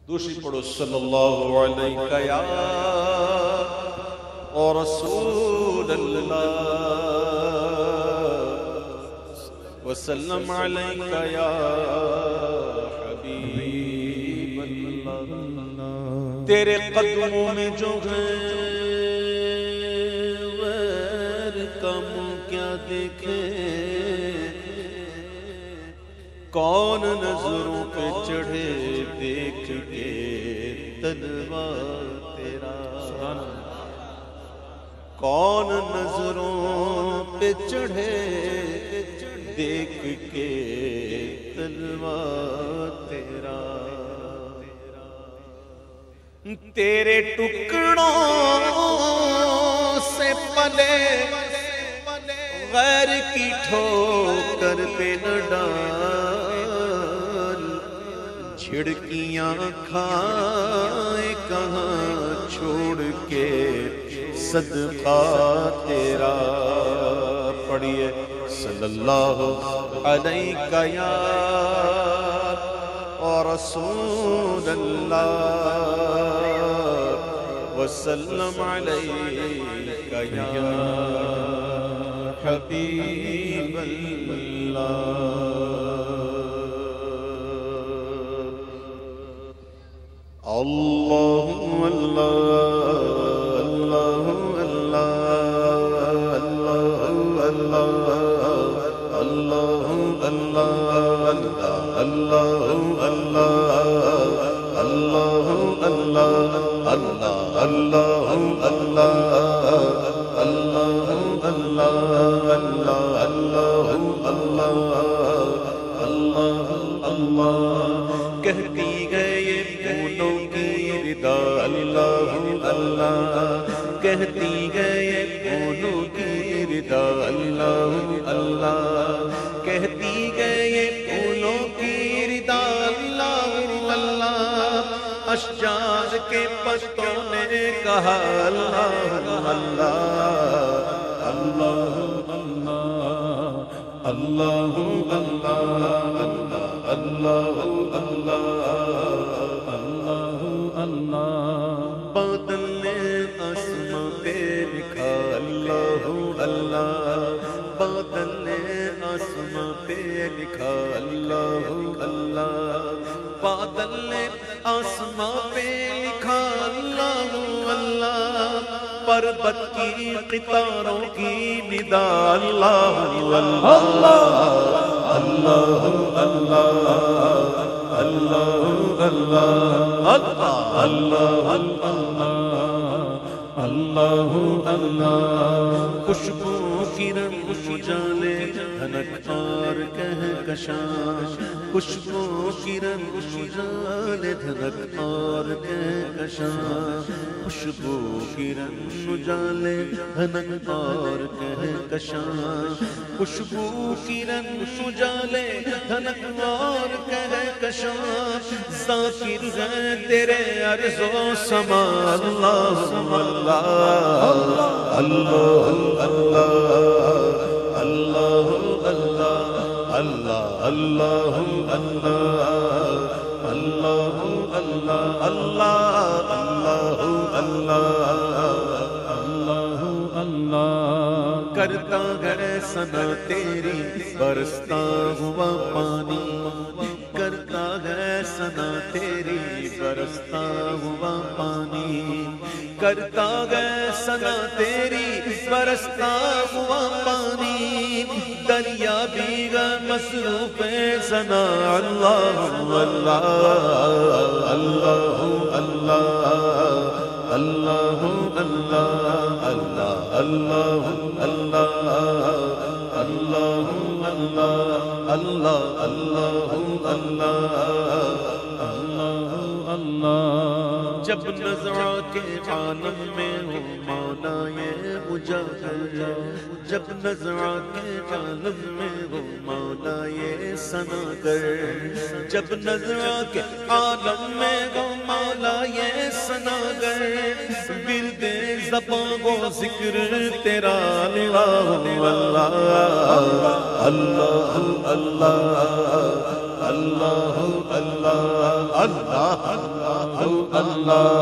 دوسری پڑھو صلی اللہ علیہ یا رسول اللہ وسلم علیہ یا حبیب اللہ۔ تیرے قدموں میں جو ہے غیر کم کیا دیکھے، کون نظروں پہ چڑھے دیکھ کے تلوا تیرا، کون نظروں پہ چڑھے دیکھ کے تلوا تیرا، تیرے ٹکڑوں سے پلے غیر کی ٹھوکر پہ نہ ڈال، جھڑکیاں کھائے کہاں چھوڑ کے صدقہ تیرا۔ پڑھیے صلی اللہ علیہ یا رسول اللہ وسلم علیہ یا حبیب اللہ۔ اللہ اللہ کہتی ہے یہ پھولوں کی ردا، اللہ اللہ کہتی ہے یہ پھولوں کی ردا، اللہ اللہ کہتی ہے یہ پھولوں کی ردا، اللہ اللہ اشجار کے پتوں نے کہا اللہ اللہ اللہ اللہ اللہ اللہ۔ بادل نے آسمان پہ لکھا اللہ اللہ، بادل نے آسمان پہ لکھا اللہ اللہ، بادل نے آسمان پہ لکھا اللہ اللہ، پربت کی قطاروں کی ندا اللہ اللہ اللہ اللہ اللہ اللہ اللہ اللہ۔ خوشبو کی رنگ اجالے دھنک اور کہکشاں، خوشبو کی رنگ اجالے دھنک اور کہکشاں، خوشبو کی رنگ اجالے دھنک اور کہکشاں، خوشبو کی رنگ اجالے دھنک اور کہکشاں، ذاکر ہے تیرے عرض و سما اللہ اللہ اللہ اللہ اللہ اللہ اللہ اللہ اللہ اللہ اللہ کرتا ہے ثنا تیری برستا ہوا پانی، کرتا ہے ثنا تیری برستا ہوا پانی، کرتا ہے ثنا تیری برستا ہوا پانی، دریا بھی مصروف ثنا اللہ اللہ اللہ اللہ اللہ اللہ اللہ اللہ اللہ اللہ۔ جب نظرہ کے عالم میں ہو مولا یہ اجاگر، جب نظرہ کے عالم میں ہو مولا یہ ثناگر، جب نظرہ کے عالم میں ہو مولا یہ ثناگر، ورد زبان و ذکر تیرا اللہ اللہ اللہ اللہ اللہ اللہ اللہ اللہ اللہ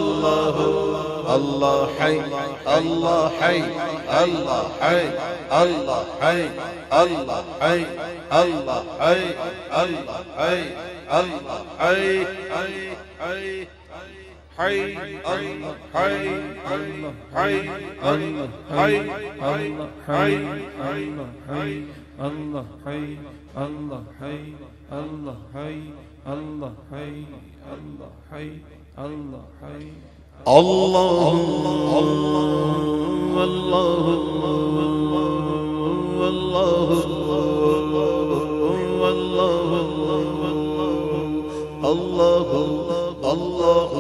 اللہ اللہ حی اللہ حی اللہ حی اللہ حی اللہ حی اللہ حی اللہ حی اللہ حی حی حی اللہ حی حی اللہ حی حی اللہ حی اللہ حی اللہ حی اللہ حی اللہ حی اللہ حی اللہ اللہ اللہ اللہ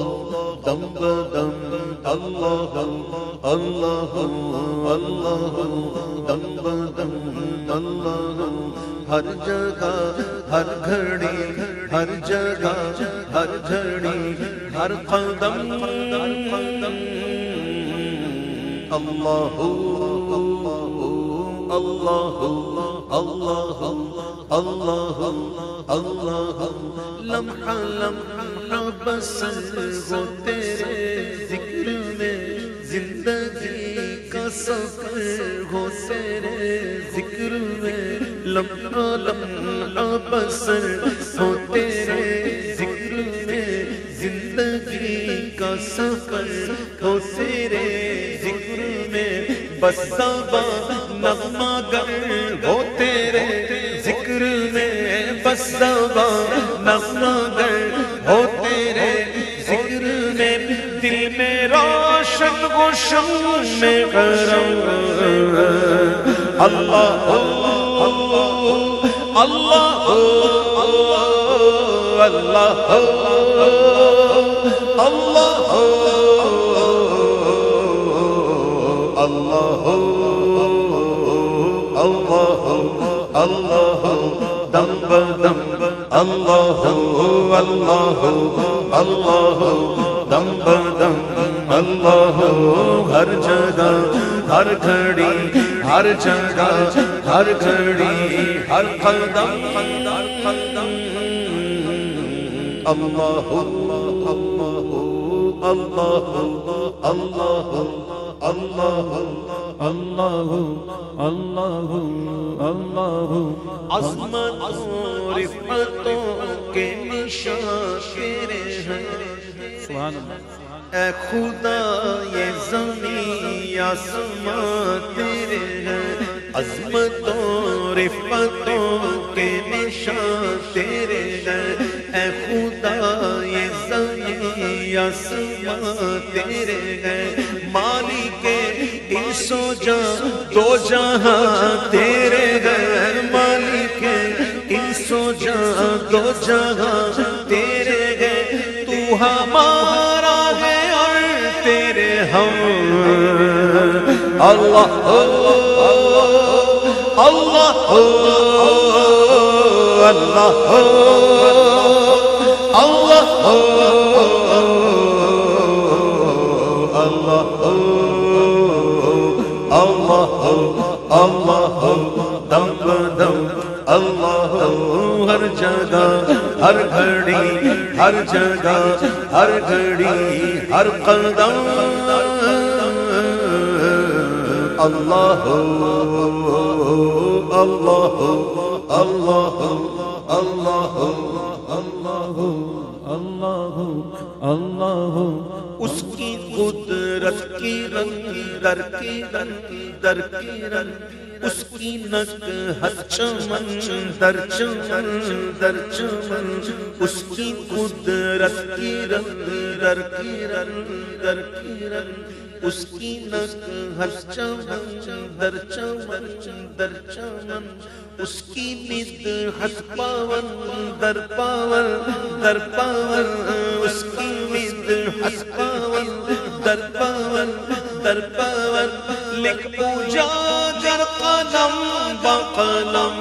دم بدم اللہ اللہ اللہ دم بدم اللہ ہر جگہ ہر گھڑی ہر جگہ ہر گھڑی ہر قدم اللہ اللہ اللہ اللہ اللہ لمحہ لمحہ بسر ہو تیرے ذکر میں زندگی کا سفر ہو تیرے ذکر میں لمحہ لمحہ بسر ہو تیرے ذکر میں زندگی کا سفر ہو تیرے ذکر میں بس زباں نغمہ گر ہو تیرے ذکر میں بس زباں نغمہ گر ہو تیرے ذکر میں دل میں روشن و شمع میں غرم اللہ اللہ اللہ اللہ اللہ دم بدم اللہ اللہ اللہ دم بدم اللہ ہر جگہ ہر گھڑی ہر جگہ ہر گھڑی ہر قدم اللہ اللہ اللہ اللہ اللہ اللہ اللہ عظمت و رفعتوں کے نشان تیرے ہیں سبحان اللہ اے خدا یہ زمین آسمان تیرے ہیں عظمت و رفعتوں کے نشان تیرے ہیں اے خدا یہ زمین آسمان تیرے ہیں مالک انس و جاں دو جہاں تیرے ہیں مالک انس و جاں دو جہاں تیرے ہیں تو ہمارا ہے اور تیرے ہم اللہ اللہ اللہ اللہ دم بدم اللہ ہر جگہ ہر گھڑی ہر جگہ ہر گھڑی ہر قدم اللہ اللہ اللہ اللہ اللہ اللہ اللہ اس کی قدرت کی رنگ در کی رنگ در کی رنگ اس کی نکہت چمن در چمن در چمن اس کی قدرت کی رنگ در کی رنگ در کی رنگ اس کی نکہت چمن در چمن در چمن اس کی مدحت پاون در پاون در پاون اس کی مدحت پاون در پور لکھ اجاگر قلم بقلم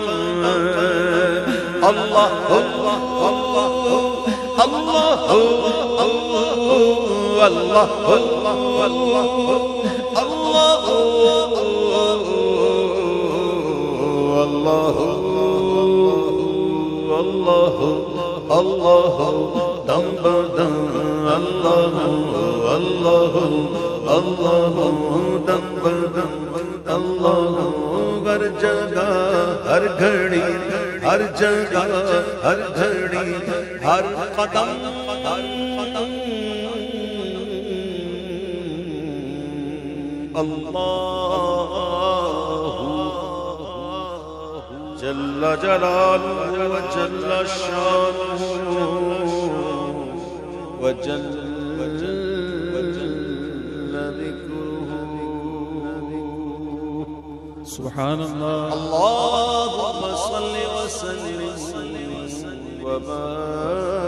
اللہ اللہ اللہ اللہ اللہ اللہ اللہ دم بدم اللہ اللہ اللہ دم بدم اللہ ہر جگہ ہر گھڑی ہر جگہ ہر گھڑی ہر قدم اللہ جل جلالہ وجل شانہ وجل ذکرہ سبحان اللہ اللہم صل وسلم وبارک